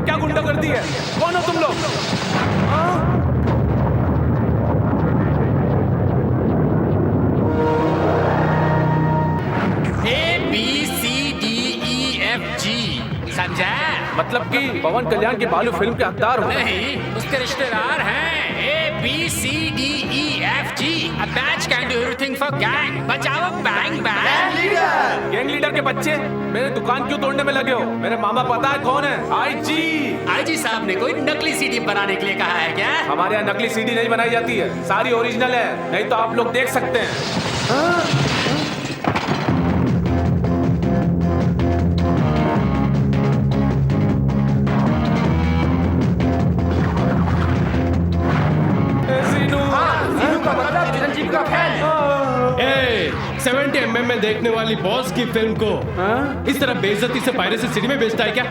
क्या गुंडागर्दी है? कौन हो तुम लोग? ABCDEFG समझा? मतलब कि पवन कल्याण की बालू फिल्म के हकदार हो? नहीं, उसके रिश्तेदार हैं। ABCDEFG A batch can do everything for gang। बचाओ बैंग बैंग। गैंग लीडर के बच्चे मेरे दुकान क्यों तोड़ने में लगे हो? मेरे मामा पता है कौन है? आईजी। आईजी साहब ने कोई नकली सीडी बनाने के लिए कहा है क्या? हमारे यहाँ नकली सीडी नहीं बनाई जाती है, सारी ओरिजिनल है, नहीं तो आप लोग देख सकते हैं। चिरंजीवी का फैन। 70 में देखने वाली बॉस की फिल्म को इस तरह बेइज्जती से पायरेसी सिटी में बेचता है क्या?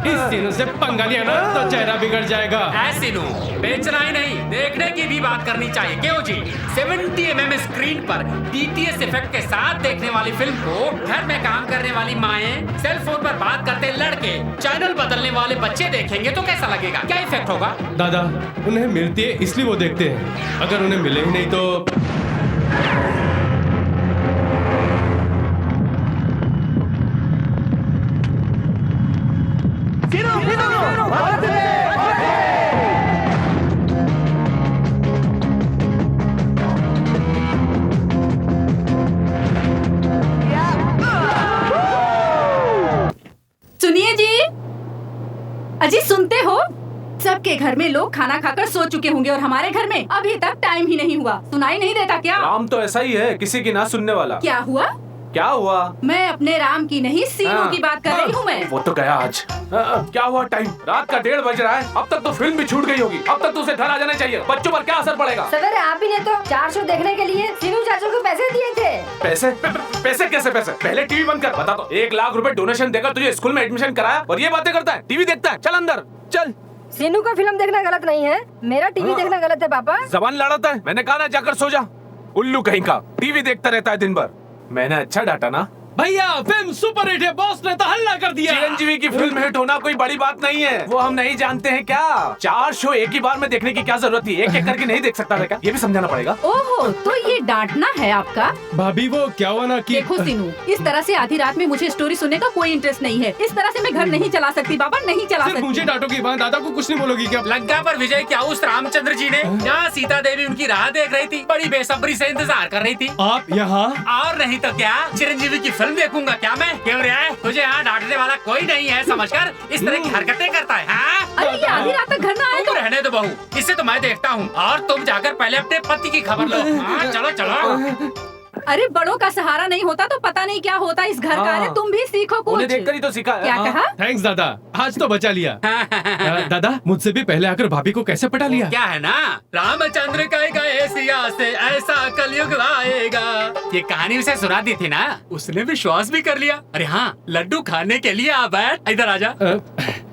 इस सीनों से पंगा लिया ना तो चेहरा बिगड़ जाएगा। ऐसी नो बेचना ही नहीं, देखने की भी बात करनी चाहिए। क्यों जी? 70 mm स्क्रीन पर DTS इफेक्ट के साथ देखने वाली फिल्म को घर में काम करने वाली माएं, सेल फोन पर बात करते लड़के, चैनल बदलने वाले बच्चे देखेंगे तो कैसा लगेगा? क्या इफेक्ट होगा? दादा, उन्हें मिलती है इसलिए वो देखते हैं, अगर उन्हें मिले ही नहीं तो। सुनिए जी, अजी सुनते हो? सबके घर में लोग खाना खाकर सो चुके होंगे और हमारे घर में अभी तक टाइम ही नहीं हुआ। सुनाई नहीं देता क्या? राम तो ऐसा ही है, किसी की ना सुनने वाला। क्या हुआ? क्या हुआ? मैं अपने राम की नहीं, सीनू की बात कर रही हूँ मैं। वो तो गया आज। क्या हुआ? टाइम रात का 1:30 बज रहा है, अब तक तो फिल्म भी छूट गई होगी। अब तक तो उसे घर आ जाना चाहिए। बच्चों पर क्या असर पड़ेगा? सवेरे आप ही ने तो 4 शो देखने के लिए सीनू चाचू को पैसे दिए थे। पैसे? पैसे कैसे पैसे? पहले टीवी बंद कर। बता तो 1 लाख रुपए डोनेशन देकर तुझे स्कूल में एडमिशन कराया और ये बातें करता है? टीवी देखता है? चल अंदर चल। सीनू का फिल्म देखना गलत नहीं है, मेरा टीवी देखना गलत है पापा। जबान लड़ाता है। मैंने कहा ना जाकर सो जा। उल्लू कहीं का, टीवी देखता रहता है दिन भर। मैंने अच्छा डांटा ना? भैया फिल्म सुपर हिट है, बॉस ने तो हल्ला कर दिया। चिरंजीवी की फिल्म हिट होना कोई बड़ी बात नहीं है, वो हम नहीं जानते हैं क्या? 4 शो एक ही बार में देखने की क्या जरूरत थी? एक एक करके नहीं देख सकता था क्या? ये भी समझाना पड़ेगा। ओहो, तो ये डांटना है आपका? भाभी वो क्या हुआ ना कि देखो सीनू, इस तरह से आधी रात में मुझे स्टोरी सुनने का कोई इंटरेस्ट नहीं है। इस तरह से मैं घर नहीं चला सकती बाबा, नहीं चला सिर्फ सकती। मुझे डांटोगी, वहाँ दादा को कुछ नहीं बोलोगी क्या? लंका पर विजय क्या उस रामचंद्र जी ने जहाँ सीता देवी उनकी राह देख रही थी, बड़ी बेसब्री से इंतजार कर रही थी। आप यहाँ? और नहीं तो क्या, चिरंजीवी की फिल्म देखूंगा क्या मैं? क्यों रे? तुझे यहाँ डांटने वाला कोई नहीं है समझकर इस तरह की हरकतें करता है। अरे ये आधी रात तक घर न आए तुम रहने दो बहू, इससे तो मैं देखता हूँ। और तुम जाकर पहले अपने पति की खबर लो। चलो चलो। अरे बड़ों का सहारा नहीं होता तो पता नहीं क्या होता इस घर का। अरे तुम भी सीखो कुछ। उन्हें देखकर ही तो सीखा। क्या कहा? थैंक्स दादा, आज तो बचा लिया। दादा मुझसे भी पहले आकर भाभी को कैसे पटा लिया? क्या है ना, रामचंद्र कहे गए सिया से ऐसा कलयुग आएगा, ये कहानी उसे सुना दी थी ना, उसने विश्वास भी कर लिया। अरे हाँ, लड्डू खाने के लिए आ बैठ, इधर आजा।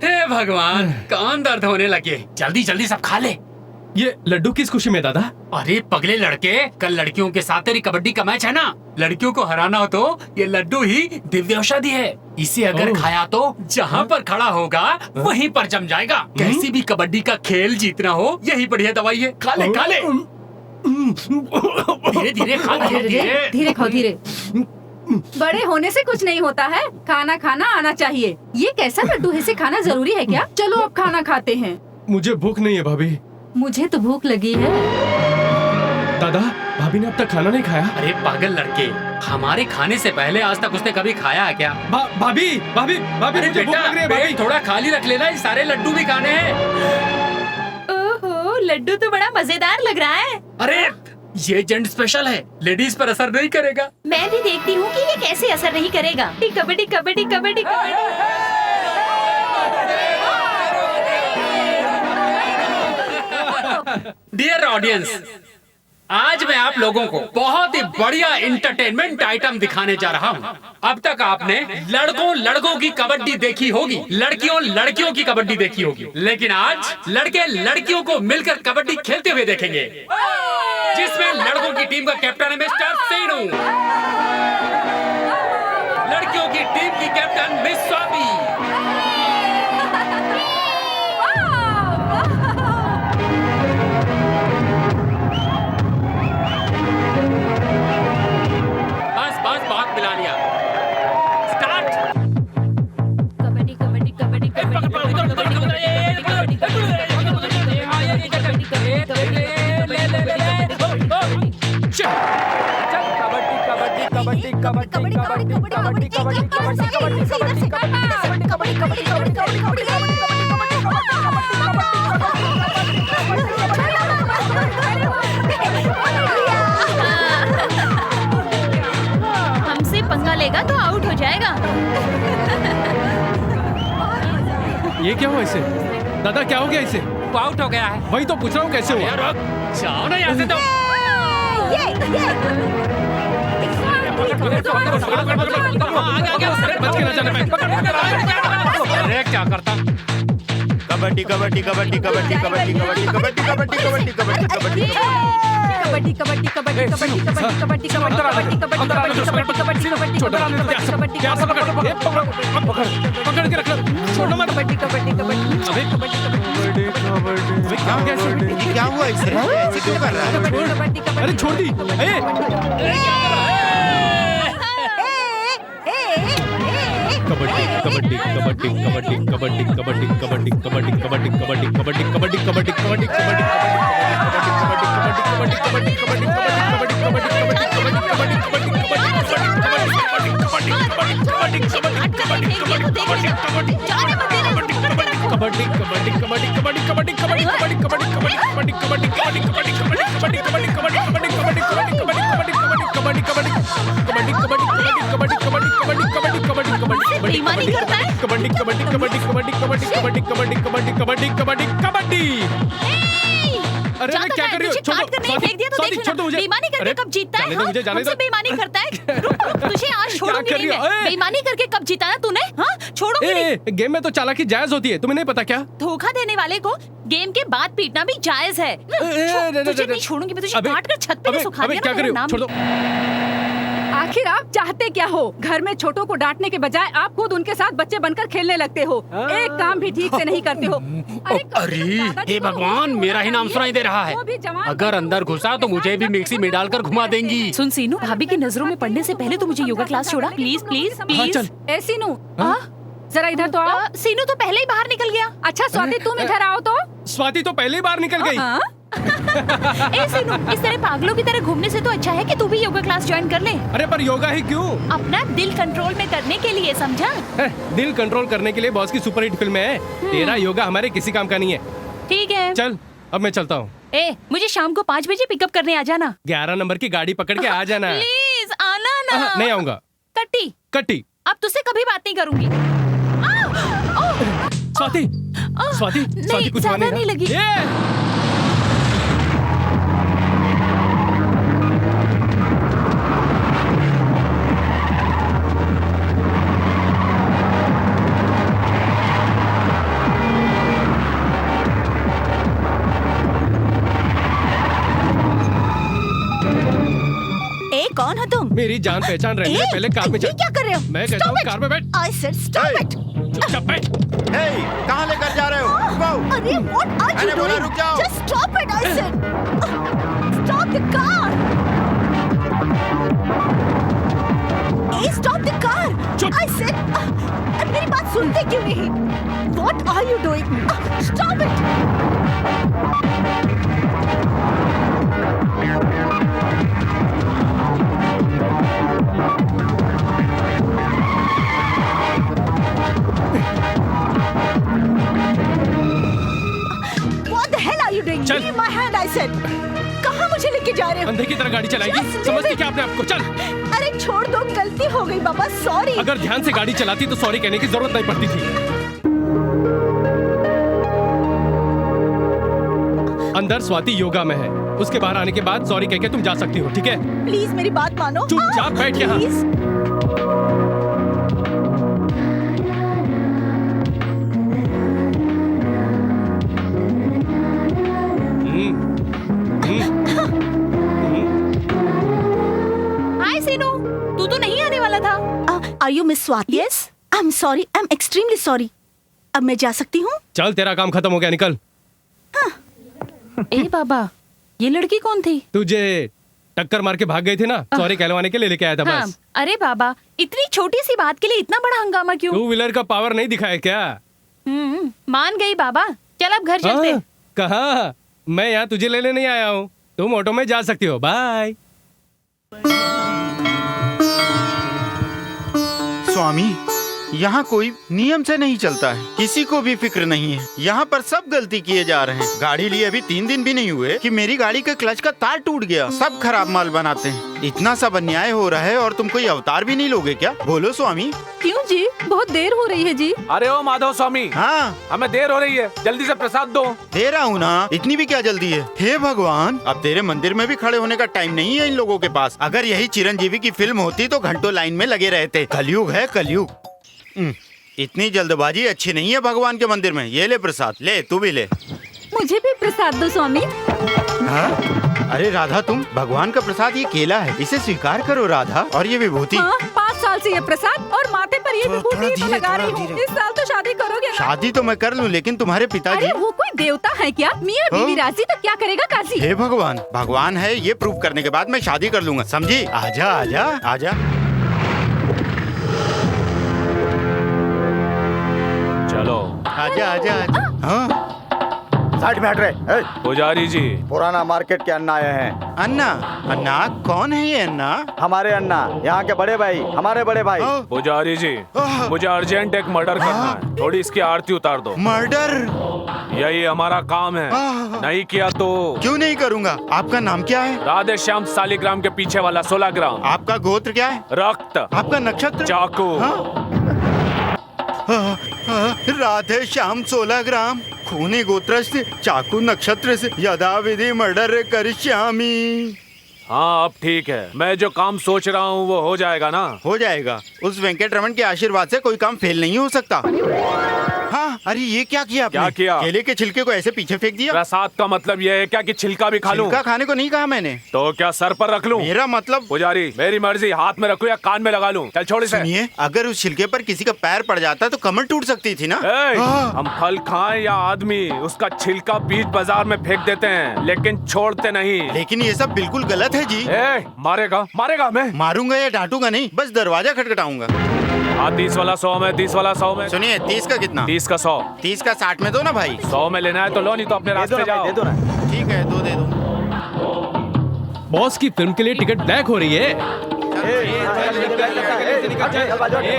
हे भगवान, कान दर्द होने लगे, जल्दी जल्दी सब खा ले। ये लड्डू किस खुशी में दादा? अरे पगले लड़के, कल लड़कियों के साथ तेरी कबड्डी का मैच है ना, लड़कियों को हराना हो तो ये लड्डू ही दिव्य औषधि है। इसे अगर खाया तो जहाँ पर खड़ा होगा वहीं पर जम जाएगा। कैसी भी कबड्डी का खेल जीतना हो, यही बढ़िया दवाई है। खा ले खा ले, धीरे धीरे खा, धीरे धीरे खाओ, धीरे। बड़े होने से कुछ नहीं होता है, खाना खाना आना चाहिए। ये कैसा लड्डू है, इसे खाना जरूरी है क्या? चलो अब खाना खाते हैं। मुझे भूख नहीं है भाभी। मुझे तो भूख लगी है। दादा, भाभी ने अब तक खाना नहीं खाया? अरे पागल लड़के, हमारे खाने से पहले आज तक उसने कभी खाया है क्या? भाभी भाभी भाभी, अरे मुझे भूख बेटा, लग रही है भाभी। थोड़ा खाली रख लेना, ये सारे लड्डू भी खाने हैं। ओहो, लड्डू तो बड़ा मजेदार लग रहा है। अरे ये जेंट स्पेशल है, लेडीज पर असर नहीं करेगा। मैं भी देखती हूँ कि ये कैसे असर नहीं करेगा। कबड्डी कबड्डी कबड्डी कबड्डी। डियर ऑडियंस, आज मैं आप लोगों को बहुत ही बढ़िया इंटरटेनमेंट आइटम दिखाने जा रहा हूँ। अब तक आपने लड़कों लड़कों की कबड्डी देखी होगी, लड़कियों लड़कियों की कबड्डी देखी होगी, लेकिन आज लड़के लड़कियों को मिलकर कबड्डी खेलते हुए देखेंगे, जिसमें लड़कों की टीम का कैप्टन है मिस्टर सीनू, लड़कियों की टीम की कैप्टन मिस स्वाति, हमसे पंगा लेगा तो आउट हो जाएगा। ये क्या हुआ इसे? दादा क्या हो गया इसे? वो आउट हो गया है। वही तो पूछ रहा हूँ कैसे हुआ? यार रुक, जाओ ना यहाँ से तो। बच के ना जाने पाए। अरे क्या करता? कबड्डी कबड्डी कबड्डी कबड्डी कबड्डी कबड्डी कबड्डी कबड्डी कबड्डी कबड्डी कबड्डी पकड़ के रखना, छोड़ना मत। ये क्या हुआ इसे? ऐसे क्यों कर रहा है? अरे छोड़ दी। कबड्डी कबड्डी कबड्डी कबड्डी कबड्डी कबड्डी कबड्डी कबड्डी कबड्डी कबड्डी कबड्डी कबड्डी कबड्डी कबड्डी बेईमानी करता है। कबड्डी कबड्डी कबड्डी कबड्डी कबड्डी कबड्डी कबड्डी कबड्डी कबड्डी कबड्डी कबड्डी। अरे मैं क्या कर रही हूँ? काट कर नहीं फेंक दिया तो देख लेना। बेईमानी करके कब जीतता है? मुझे जाने दो। हमसे बेईमानी करता है। रुक रुक, तुझे आज छोड़ूंगी नहीं मैं। बेईमानी करके कब जीता ना तूने? हाँ, छोड़ूंगी नहीं। गेम में तो चालाकी जायज होती है, तुम्हें नहीं पता क्या? धोखा देने वाले को गेम के बाद पीटना भी जायज है। तुझे नहीं छोड़ूंगी मैं, तुझे काट कर छत पे सुखा दिया। क्या कर रही हो? छोड़ दो। आखिर आप चाहते क्या हो? घर में छोटों को डांटने के बजाय आप खुद उनके साथ बच्चे बनकर खेलने लगते हो। एक काम भी ठीक से नहीं करते हो। अरे हे भगवान, मेरा ही नाम सुनाई दे रहा है। अगर अंदर घुसा तो मुझे भी मिक्सी में डालकर घुमा देंगी। सुन सीनू, भाभी की नजरों में पड़ने से पहले तो मुझे योगा क्लास छोड़ा। Please please please. ए सीनू, जरा इधर तो आओ। सीनू तो पहले ही बाहर निकल गया। अच्छा स्वाति, तुम इधर आओ तो। स्वाति तो पहले ही बाहर निकल गई। ए सीनू, इस तरह पागलों की तरह घूमने से तो अच्छा है कि तू भी योगा क्लास ज्वाइन कर ले। अरे पर योगा ही क्यों? अपना दिल कंट्रोल में करने के लिए, समझा? दिल कंट्रोल करने के लिए बॉस की सुपरहिट फिल्म है। तेरा योगा हमारे किसी काम का नहीं है। ठीक है, चल अब मैं चलता हूँ। ए, मुझे शाम को 5 बजे पिकअप करने आ जाना। 11 नंबर की गाड़ी पकड़ के आ जाना। प्लीज आना ना। नहीं आऊंगा। कट्टी कट्टी। अब तुझसे कभी बात नहीं करूंगी। स्वाति, स्वाति, स्वाति कुछ ज्यादा नहीं लगी। कौन हो तुम? मेरी जान पहचान रहने दे, पहले कार में चल। क्या कर रहे हो? मैं कहता हूँ कार में बैठ। I said stop it. चुपचाप बैठ। हे, कहाँ लेकर जा रहे हो? रुको। अरे what are you मैंने बोला doing? रुक जाओ। Just stop it, I said. Stop the car. Hey, stop the car. चुप। I said. मेरी बात सुनते क्यों नहीं? What are you doing? Stop it. What the hell are you doing? चल। Leave my hand, I said. कहाँ मुझे लेके जा रहे हो? अंधे की तरह गाड़ी चलाएगी? Just समझती leave क्या अपने आप को? चल। अरे छोड़ दो, गलती हो गई बाबा, सॉरी। अगर ध्यान से गाड़ी चलाती तो सॉरी कहने की जरूरत नहीं पड़ती थी। अंदर स्वाति योगा में है, उसके बाहर आने के बाद सॉरी कह के तुम जा सकती हो, ठीक है? प्लीज मेरी बात मानो। चुपचाप बैठ यहाँ। प्लीज। हाय सीनू, तू तो नहीं आने वाला था। Are you Miss Swati? Yes. I'm sorry. I'm extremely sorry. अब मैं जा सकती हूँ? चल तेरा काम खत्म हो गया, निकल। ए बाबा, ये लड़की कौन थी? तुझे टक्कर मार के भाग गई थी ना, सॉरी कहलवाने के लिए लेके आया था हाँ, बस। अरे बाबा, इतनी छोटी सी बात के लिए इतना बड़ा हंगामा क्यों? 2 व्हीलर का पावर नहीं दिखाया क्या? मान गई बाबा, चल अब घर चलते। हाँ, कहाँ? मैं यहाँ तुझे लेने नहीं आया हूँ, तुम ऑटो में जा सकती हो, बाय। स्वामी, यहाँ कोई नियम से नहीं चलता है, किसी को भी फिक्र नहीं है। यहाँ पर सब गलती किए जा रहे हैं। गाड़ी लिए अभी 3 दिन भी नहीं हुए कि मेरी गाड़ी के क्लच का तार टूट गया। सब खराब माल बनाते हैं। इतना सब अन्याय हो रहा है और तुम कोई अवतार भी नहीं लोगे क्या? बोलो स्वामी। क्यों जी, बहुत देर हो रही है जी। अरे ओ माधव स्वामी, हाँ, हमें देर हो रही है, जल्दी से प्रसाद दो। दे रहा हूँ ना, इतनी भी क्या जल्दी है? हे भगवान, अब तेरे मंदिर में भी खड़े होने का टाइम नहीं है इन लोगों के पास। अगर यही चिरंजीवी की फिल्म होती तो घंटों लाइन में लगे रहते। कलयुग है कलयुग। इतनी जल्दबाजी अच्छी नहीं है भगवान के मंदिर में। ये ले प्रसाद, ले तू भी ले। मुझे भी प्रसाद दो स्वामी। हाँ? अरे राधा, तुम भगवान का प्रसाद ये केला है, इसे स्वीकार करो राधा। और ये विभूति। हाँ, 5 साल से ये प्रसाद और माथे पर ये विभूति तो लगा रही हूँ। इस साल तो शादी करोगे ना? शादी तो मैं कर लूँ, लेकिन तुम्हारे पिताजी। अरे वो कोई देवता है क्या? मियाँ बीवी राजी तो क्या करेगा काजी? हे भगवान, भगवान है ये प्रूव करने के बाद मैं शादी कर लूंगा, समझी? आजा आजा आजा। चलो आजा आजा आजा। हाँ? साइड में हट रहे। पुजारी जी, पुराना मार्केट के अन्ना आए हैं। अन्ना? अन्ना कौन है ये अन्ना? हमारे अन्ना, यहाँ के बड़े भाई, हमारे बड़े भाई। पुजारी जी, मुझे अर्जेंट एक मर्डर करना है, थोड़ी इसकी आरती उतार दो। मर्डर? यही हमारा काम है, नहीं किया तो? क्यों नहीं करूँगा। आपका नाम क्या है? राधे श्याम सालिग्राम के पीछे वाला 16 ग्राम। आपका गोत्र क्या है? रक्त। आपका नक्षत्र? चाकू। राधे श्याम 16 ग्राम, खूनी गोत्र से, चाकू नक्षत्र से, यदा विधि मर्डर करिष्यामि। हाँ अब ठीक है, मैं जो काम सोच रहा हूँ वो हो जाएगा ना? हो जाएगा। उस वेंकट रमन के आशीर्वाद से कोई काम फेल नहीं हो सकता। हाँ, अरे ये क्या किया आपने? क्या किया? केले के छिलके को ऐसे पीछे फेंक दिया। प्रसाद का मतलब ये है क्या कि छिलका भी खा लूं? छिलका खाने को नहीं कहा मैंने। तो क्या सर पर रख लूं? मेरा मतलब। पुजारी, मेरी मर्जी, हाथ में रखूं या कान में लगा लूं? चल छोड़ इसे। सुनिए, अगर उस छिलके पर किसी का पैर पड़ जाता तो कमर टूट सकती थी ना। हम फल खाएं या आदमी, उसका छिलका बीच बाजार में फेंक देते हैं, लेकिन छोड़ते नहीं। लेकिन ये सब बिल्कुल गलत है जी। मारेगा? मारेगा? मैं मारूंगा या डांटूंगा नहीं, बस दरवाजा खटखटाऊंगा। 30 वाला 100 में, 30 वाला 100 में। सुनिए, 30 का कितना? 30 का 100। 30 का 60 में दो ना भाई। 100 में लेना है तो लो, नहीं तो अपने रास्ते जाओ। दे दो ना। ठीक है, दो दे दो। बॉस की फिल्म के लिए टिकट ब्लैक हो रही है।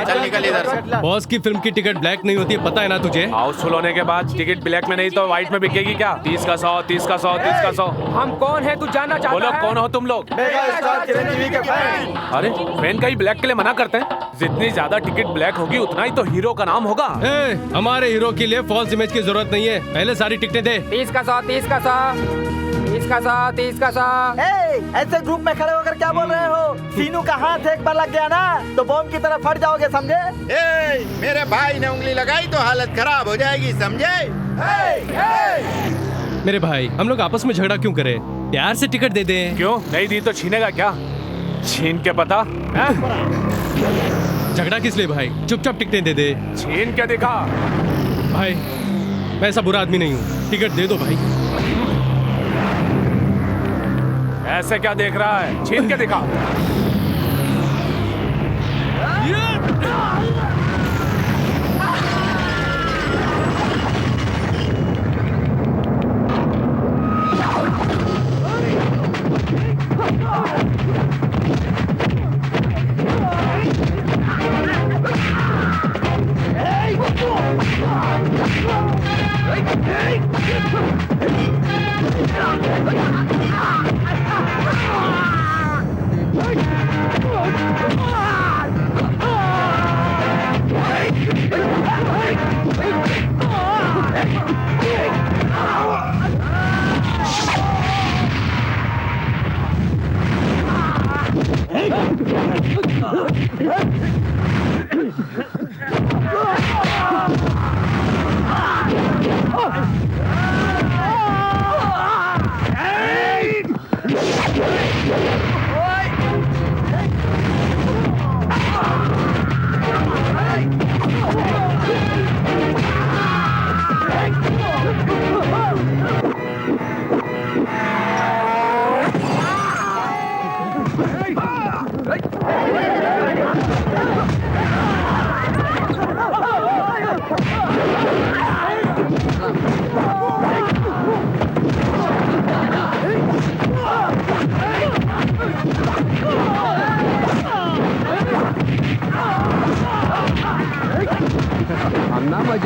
चल निकल इधर से। बॉस की फिल्म की टिकट ब्लैक नहीं होती है, पता है ना तुझे? हाउसफुल होने के बाद टिकट ब्लैक में नहीं तो व्हाइट में बिकेगी क्या? 30 का 100, 30 का 100, 30 का 100। हम कौन है तू जानना चाहता बोलो, है? कौन हो तुम लोग? चिरंजीवी के फैन। अरे फैन का ही ब्लैक के लिए मना करते हैं? जितनी ज्यादा टिकट ब्लैक होगी उतना ही तो हीरो का नाम होगा। हमारे हीरो के लिए फॉल्स इमेज की जरूरत नहीं है, पहले सारी टिकटें दे। 30 का 100, 30 का 100, 30 का 100, 30 का 100। ऐसे ग्रुप में खड़े होकर क्या बोल रहे हो? सीनू का हाथ एक बार लग गया ना तो बॉम्ब की तरह फट जाओगे, समझे? मेरे भाई ने उंगली लगाई तो हालत खराब हो जाएगी, समझे? मेरे भाई, हम लोग आपस में झगड़ा क्यों करें? प्यार से टिकट दे दे। क्यों नहीं दी तो छीनेगा क्या? छीन के पता है? झगड़ा किस लिए भाई? चुपचाप टिकटें दे दे। छीन के दिखा। भाई मैं ऐसा बुरा आदमी नहीं हूँ, टिकट दे दो भाई। ऐसे क्या देख रहा है? छीन के दिखा। बे,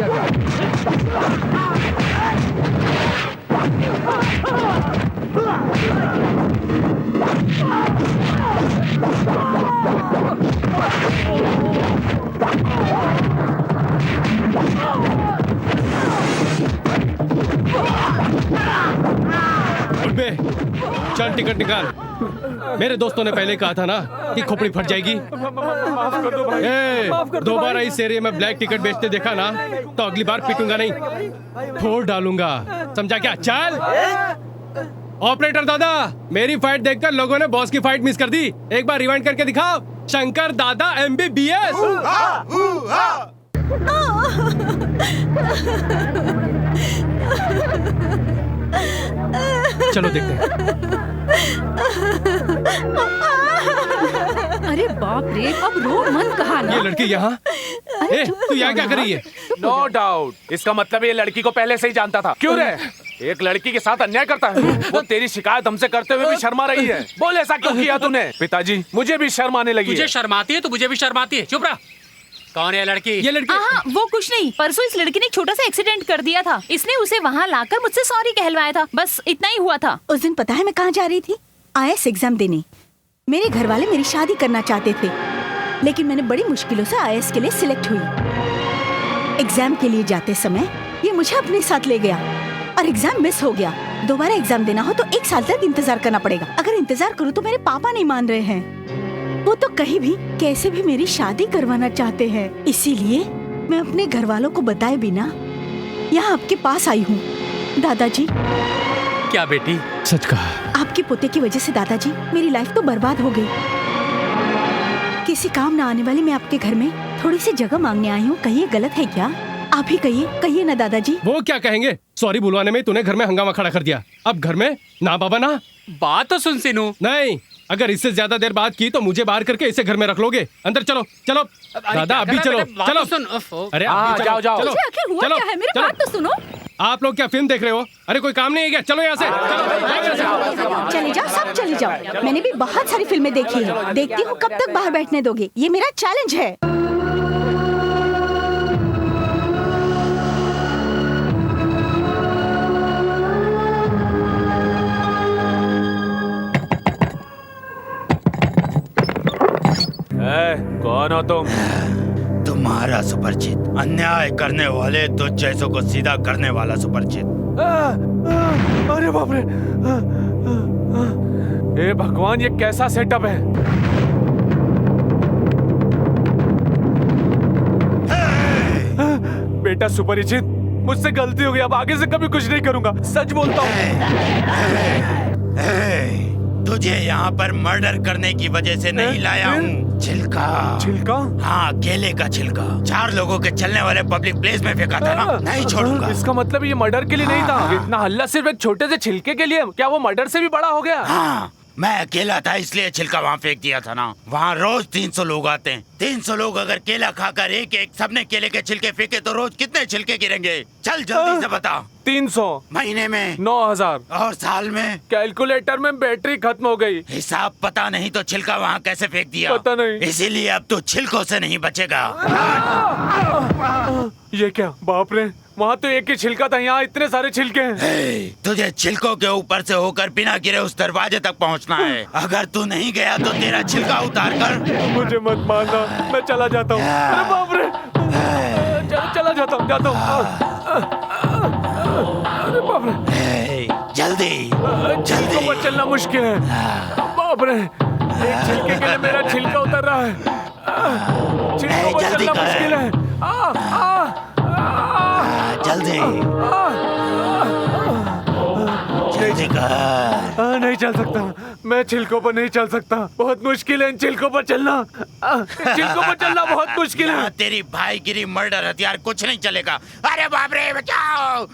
चल टिकट निकाल। मेरे दोस्तों ने पहले कहा था ना कि खोपड़ी फट जाएगी। दोबारा इस एरिया में ब्लैक टिकट बेचते देखा ना तो अगली बार पीटूंगा नहीं, फोड़ डालूंगा, समझा क्या? चल। ऑपरेटर दादा, मेरी फाइट देखकर लोगों ने बॉस की फाइट मिस कर दी। एक बार रिवाइंड करके दिखाओ। शंकर दादा MBBS। चलो देखते हैं। अरे बाप रे, अब रो मत कहा ना। ये लड़की यहाँ? तू यहाँ क्या कर रही है? नो डाउट, इसका मतलब ये लड़की को पहले से ही जानता था। क्यों रे? एक लड़की के साथ अन्याय करता है। वो तेरी शिकायत हमसे करते हुए भी शर्मा रही है। बोल ऐसा क्यों किया तूने? पिताजी, मुझे भी शर्म आने लगी तुझे है। शर्माती है तो मुझे भी शर्माती है। चुप रहा। कौन है लड़की? ये लड़की? हाँ, वो कुछ नहीं। परसों इस लड़की ने एक छोटा सा एक्सीडेंट कर दिया था। इसने उसे वहाँ लाकर मुझसे सॉरी कहलवाया था। बस इतना ही हुआ था। उस दिन पता है मैं कहाँ जा रही थी? IAS एग्जाम देने। मेरे घर वाले मेरी शादी करना चाहते थे, लेकिन मैंने बड़ी मुश्किलों से IAS के लिए सिलेक्ट हुई। एग्जाम के लिए जाते समय ये मुझे अपने साथ ले गया और एग्जाम मिस हो गया। दोबारा एग्जाम देना हो तो 1 साल तक इंतजार करना पड़ेगा। अगर इंतजार करूँ तो मेरे पापा नहीं मान रहे हैं। वो तो कहीं भी कैसे भी मेरी शादी करवाना चाहते हैं। इसीलिए मैं अपने घर वालों को बताए बिना यहाँ आपके पास आई हूँ। दादाजी। क्या बेटी? सच कहा। आपके पोते की वजह से दादाजी मेरी लाइफ तो बर्बाद हो गई। किसी काम न आने वाली मैं आपके घर में थोड़ी सी जगह मांगने आई हूँ। कहिए गलत है क्या? आप ही कहिए ना दादाजी। वो क्या कहेंगे? सॉरी बुलवाने में तूने घर में हंगामा खड़ा कर दिया। अब घर में ना बाबा ना। बात तो सुन सीनू। नहीं, अगर इससे ज्यादा देर बात की तो मुझे बाहर करके इसे घर में रख लोगे। अंदर चलो चलो। दादा अभी चलो चलो। सुन। अरे आप जाओ जाओ। चलो आखिर हुआ चलो, क्या है? मेरी चलो। बात तो सुनो। आप लोग क्या फिल्म देख रहे हो? अरे कोई काम नहीं है क्या? चलो यहाँ से। चले जाओ, सब चले जाओ। मैंने भी बहुत सारी फिल्में देखी है। देखती हूँ कब तक बाहर बैठने दोगे। ये मेरा चैलेंज है। कौन हो तुम? तुम्हारा सुपरिचित, अन्याय करने वाले तुझ जैसों को सीधा करने वाला सुपरिचित। अरे बाप रे! हे भगवान, ये कैसा सेटअप है? बेटा सुपरिचित, मुझसे गलती हो गई। अब आगे से कभी कुछ नहीं करूंगा, सच बोलता हूँ। तुझे यहाँ पर मर्डर करने की वजह से नहीं लाया हूँ। छिलका। छिलका? हाँ, केले का छिलका। 4 लोगों के चलने वाले पब्लिक प्लेस में फेंका था ना, नहीं छोड़ूंगा। इसका मतलब ये मर्डर के लिए नहीं था। इतना हल्ला सिर्फ एक छोटे से छिलके के लिए? क्या वो मर्डर से भी बड़ा हो गया? हाँ, मैं अकेला था इसलिए छिलका वहाँ फेंक दिया था ना। वहाँ रोज 300 लोग आते हैं। 300 लोग अगर केला खाकर एक सबने केले के छिलके फेंके तो रोज कितने छिलके गिरेंगे? चल जल्दी से बता। 300। महीने में 9000। और साल में? कैलकुलेटर में बैटरी खत्म हो गई। हिसाब पता नहीं तो छिलका वहाँ कैसे फेंक दिया? पता नहीं। इसीलिए अब तू छिलकों से नहीं बचेगा। ये क्या? बाप रे, वहाँ तो एक ही छिलका था, यहाँ इतने सारे छिलके हैं। तुझे छिलकों के ऊपर से होकर बिना गिरे उस दरवाजे तक पहुँचना है। अगर तू नहीं गया तो तेरा छिलका उतार कर। मुझे मत मारना, मैं चला जाता हूँ। अरे बाप रे! चला जाता हूँ, जाता हूँ। अरे बाप रे! जल्दी छिलकों पर चलना मुश्किल है। बाप रे, एक छिलके के लिए मेरा छिलका उतर रहा है। छिलकों पर जल्दी चलना कर। मुश्किल है। जल्दी जल्दी कर। नहीं चल सकता, मैं छिलकों पर नहीं चल सकता। बहुत मुश्किल है इन छिलकों पर चलना। छिलकों पर चलना बहुत मुश्किल है। तेरी भाईगिरी, मर्डर, हथियार कुछ नहीं चलेगा। अरे बाप रे, बचाओ!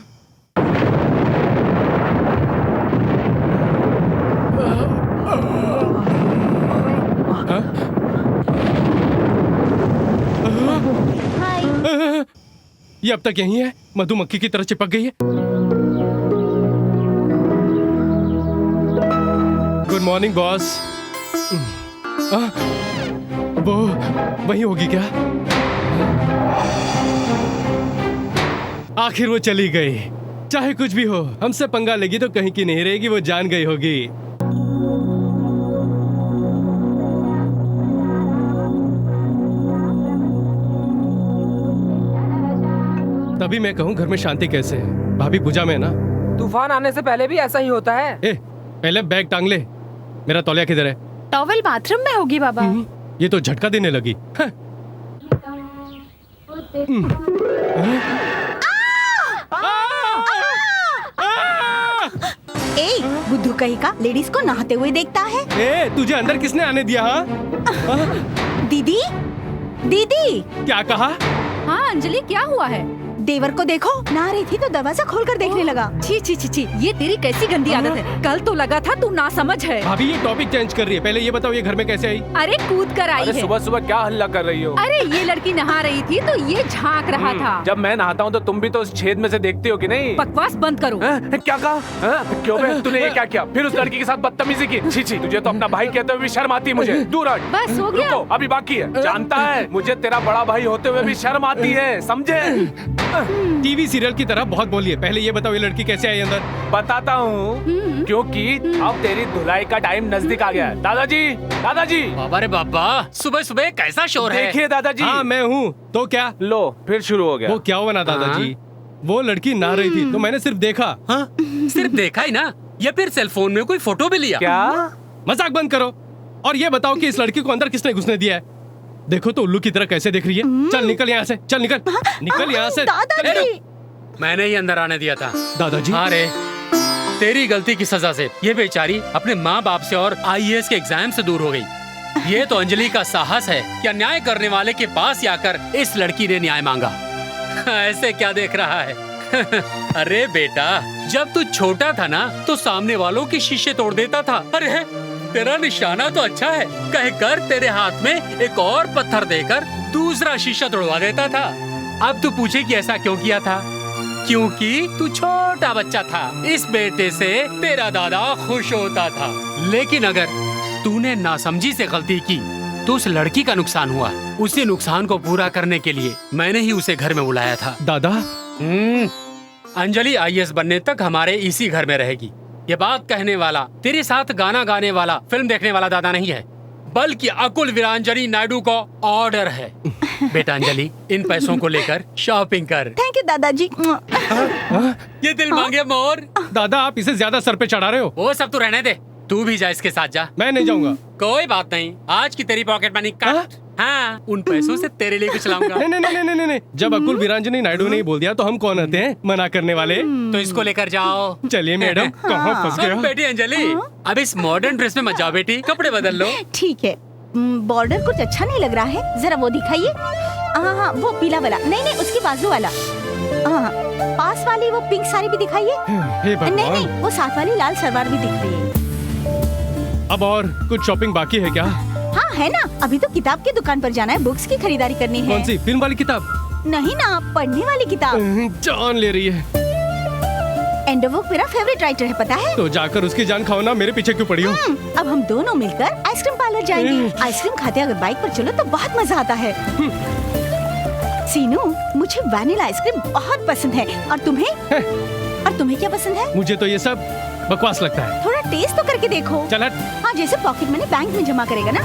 ये अब तक यही है, मधुमक्खी की तरह चिपक गई है। Good morning boss. वो वही होगी क्या? आखिर वो चली गई। चाहे कुछ भी हो, हमसे पंगा लेगी तो कहीं की नहीं रहेगी, वो जान गई होगी। तभी मैं कहूँ घर में शांति कैसे है। भाभी पूजा में है ना? तूफान आने से पहले भी ऐसा ही होता है। ए, पहले बैग टांग ले। मेरा तौलिया किधर है? टॉवेल बाथरूम में होगी बाबा। ये तो झटका देने लगी। ए, बुद्धू कहीं का लेडीज को नहाते हुए देखता है। ए, तुझे अंदर किसने आने दिया? हाँ? दीदी, दीदी। क्या कहा? हाँ अंजलि, क्या हुआ है? देवर को देखो, नहा रही थी तो दरवाजा खोलकर देखने लगा। छी छी छी छी, ये तेरी कैसी गंदी आदत है। कल तो लगा था तू ना समझ है। भाभी ये टॉपिक चेंज कर रही है। पहले ये बताओ ये घर में कैसे आई? अरे कूद कर आई है। सुबह सुबह क्या हल्ला कर रही हो? अरे ये लड़की नहा रही थी तो ये झांक रहा था। जब मैं नहाता हूँ तो तुम भी तो उस छेद में से देखती हो कि नहीं? बकवास बंद करो। क्या कहा? क्यों बे? तूने ये क्या किया? फिर उस लड़की के साथ बदतमीजी की? छी छी, तुझे तो अपना भाई कहते हुए भी शर्म आती है मुझे। दूर हट। बस हो गया। रुको, अभी बाकी है। जानता है मुझे तेरा बड़ा भाई होते हुए भी शर्म आती है, समझे? टीवी सीरियल की तरह बहुत बोली है। पहले ये बताओ ये लड़की कैसे आई अंदर? बताता हूँ, क्योंकि अब तेरी धुलाई का टाइम नजदीक आ गया है। दादाजी, दादाजी। बाबा रे बाबा, सुबह सुबह कैसा शोर है? देखिए दादाजी। हाँ मैं हूँ। तो क्या? लो फिर शुरू हो गया। वो क्या हुआ ना दादाजी, वो लड़की नहा रही थी तो मैंने सिर्फ देखा। हाँ? सिर्फ देखा ही ना, या फिर सेलफोन में कोई फोटो भी लिया? क्या? मजाक बंद करो और ये बताओ कि इस लड़की को अंदर किसने घुसने दिया है? देखो तो उल्लू की तरह कैसे देख रही है। चल निकल यहाँ से, चल निकल, निकल यहाँ से। दादाजी, मैंने ही अंदर आने दिया था। दादाजी। हाँ रे, तेरी गलती की सजा से ये बेचारी अपने माँ बाप से और आईएएस के एग्जाम से दूर हो गई। ये तो अंजलि का साहस है कि अन्याय करने वाले के पास आकर इस लड़की ने न्याय मांगा। ऐसे क्या देख रहा है? अरे बेटा, जब तू छोटा था ना तो सामने वालों की शीशे तोड़ देता था। अरे तेरा निशाना तो अच्छा है, कहकर तेरे हाथ में एक और पत्थर देकर दूसरा शीशा तोड़वा देता था। अब तू पूछे कि ऐसा क्यों किया था? क्योंकि तू छोटा बच्चा था। इस बेटे से तेरा दादा खुश होता था। लेकिन अगर तूने नासमझी से गलती की तो उस लड़की का नुकसान हुआ। उसी नुकसान को पूरा करने के लिए मैंने ही उसे घर में बुलाया था। दादा, अंजलि आईएएस बनने तक हमारे इसी घर में रहेगी। ये बात कहने वाला, तेरे साथ गाना गाने वाला, फिल्म देखने वाला दादा नहीं है, बल्कि अकुल वीरांजलि नायडू का ऑर्डर है। बेटा अंजलि, इन पैसों को लेकर शॉपिंग कर। थैंक यू दादाजी। ये दिल मांगे मोर। दादा आप इसे ज्यादा सर पे चढ़ा रहे हो। वो सब तू रहने दे, तू भी जा इसके साथ जा। मैं नहीं जाऊंगा। कोई बात नहीं, आज की तेरी पॉकेट मनी कट। हाँ, उन पैसों से तेरे लिए कुछ लाऊंगा। नहीं नहीं नहीं नहीं नहीं, जब अकुल वीरांजलि नायडू ने बोल दिया तो हम कौन होते हैं मना करने वाले? तो इसको लेकर जाओ। चलिए मैडम, कहाँ फंस गया? बेटी अंजलि, अब इस मॉडर्न ड्रेस में मत जाओ बेटी, कपड़े बदल लो। ठीक है, बॉर्डर कुछ अच्छा नहीं लग रहा है, जरा वो दिखाइए। हाँ, वो पीला वाला। नहीं नहीं, उसके बाजू वाला। हाँ, पास वाली वो पिंक साड़ी भी दिखाइए। नहीं नहीं, वो साथ वाली लाल सलवार भी दिख रही है। अब और कुछ शॉपिंग बाकी है क्या? हाँ है ना, अभी तो किताब की दुकान पर जाना है, बुक्स की खरीदारी करनी है। कौन सी? फिल्म वाली किताब? नहीं ना, पढ़ने वाली किताब। जान ले रही है। एंडोवुक मेरा फेवरेट राइटर है, पता है? तो जाकर उसकी जान खाओ ना, मेरे पीछे क्यों पड़ी हो? अब हम दोनों मिलकर आइसक्रीम पार्लर जाएंगे। आइसक्रीम खाते अगर बाइक पर चलो तो बहुत मजा आता है। सीनू, मुझे वैनिला आइसक्रीम बहुत पसंद है। और तुम्हें? और तुम्हें क्या पसंद है? मुझे तो ये सब बकवास लगता है। थोड़ा टेस्ट तो करके देखो। चल हट। हाँ, जैसे पॉकेट मनी बैंक में जमा करेगा ना।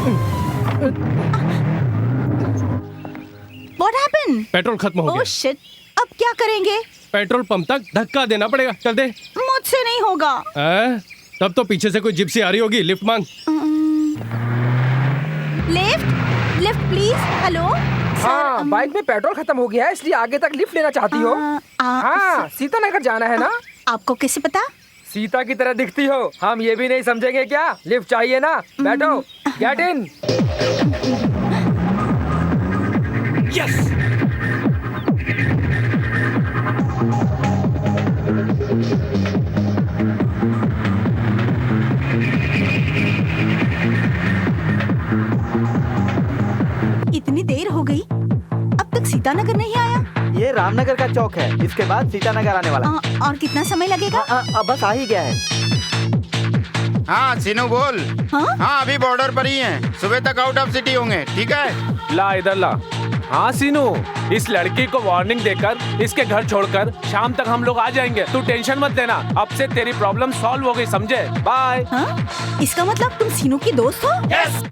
What happened? पेट्रोल खत्म हो गया। Oh shit! अब क्या करेंगे? पेट्रोल पंप तक धक्का देना पड़ेगा। चल दे। मुझसे नहीं होगा। तब तो पीछे से कोई जिप्सी आ रही होगी, लिफ्ट मांग। Lift, lift please. हेलो। हाँ, बाइक में पेट्रोल खत्म हो गया है, इसलिए आगे तक लिफ्ट लेना चाहती हो? हाँ, सीता नगर जाना है ना? आपको कैसे पता? सीता की तरह दिखती हो, हम ये भी नहीं समझेंगे क्या? लिफ्ट चाहिए ना? बैठो, गेट इन। यस। इतनी देर हो गई, अब तक सीतानगर नहीं आया। ये रामनगर का चौक है, इसके बाद सीतानगर आने वाला है। और कितना समय लगेगा? अब बस आ ही गया है। हाँ सीनू बोल। हाँ? हाँ अभी बॉर्डर पर ही हैं। सुबह तक आउट ऑफ सिटी होंगे, ठीक है? ला इधर ला। हाँ सीनू, इस लड़की को वार्निंग देकर इसके घर छोड़कर शाम तक हम लोग आ जाएंगे। तू टेंशन मत लेना, अब से तेरी प्रॉब्लम सॉल्व हो गई, समझे? बाय। हाँ? इसका मतलब तुम सीनू की दोस्त हो? यस।